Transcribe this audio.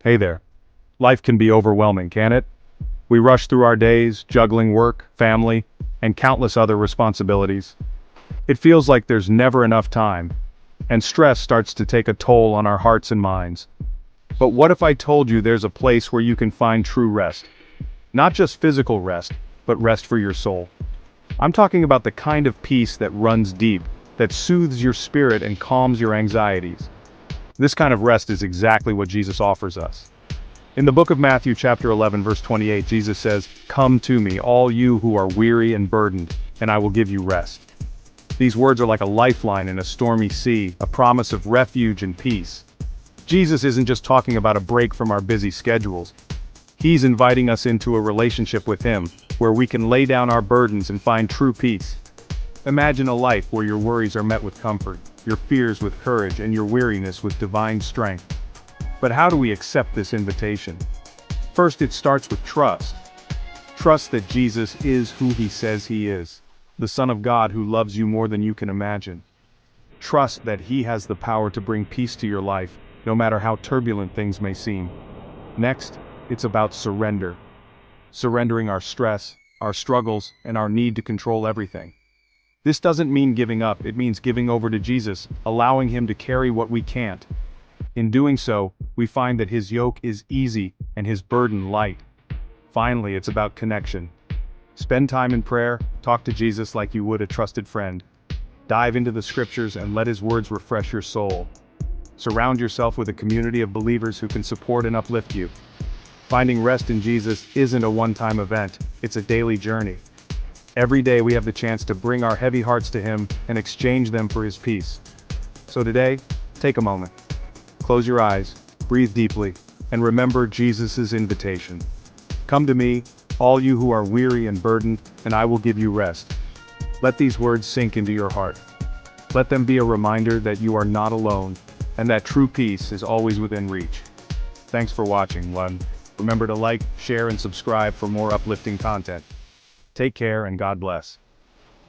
Hey there. Life can be overwhelming, can it? We rush through our days, juggling work, family, and countless other responsibilities. It feels like there's never enough time, and stress starts to take a toll on our hearts and minds. But what if I told you there's a place where you can find true rest? Not just physical rest, but rest for your soul. I'm talking about the kind of peace that runs deep, that soothes your spirit and calms your anxieties. This kind of rest is exactly what Jesus offers us. In the book of Matthew chapter 11 verse 28, Jesus says, "Come to me, all you who are weary and burdened, and I will give you rest." These words are like a lifeline in a stormy sea, a promise of refuge and peace. Jesus isn't just talking about a break from our busy schedules. He's inviting us into a relationship with Him, where we can lay down our burdens and find true peace. Imagine a life where your worries are met with comfort, your fears with courage, and your weariness with divine strength. But how do we accept this invitation? First, it starts with trust. Trust that Jesus is who He says He is, the Son of God who loves you more than you can imagine. Trust that He has the power to bring peace to your life, no matter how turbulent things may seem. Next, it's about surrender. Surrendering our stress, our struggles, and our need to control everything. This doesn't mean giving up, it means giving over to Jesus, allowing Him to carry what we can't. In doing so, we find that His yoke is easy and His burden light. Finally, it's about connection. Spend time in prayer, talk to Jesus like you would a trusted friend. Dive into the scriptures and let His words refresh your soul. Surround yourself with a community of believers who can support and uplift you. Finding rest in Jesus isn't a one-time event, it's a daily journey. Every day we have the chance to bring our heavy hearts to Him and exchange them for His peace. So today, take a moment. Close your eyes, breathe deeply, and remember Jesus' invitation. Come to me, all you who are weary and burdened, and I will give you rest. Let these words sink into your heart. Let them be a reminder that you are not alone, and that true peace is always within reach. Thanks for watching, one. Remember to like, share, and subscribe for more uplifting content. Take care and God bless.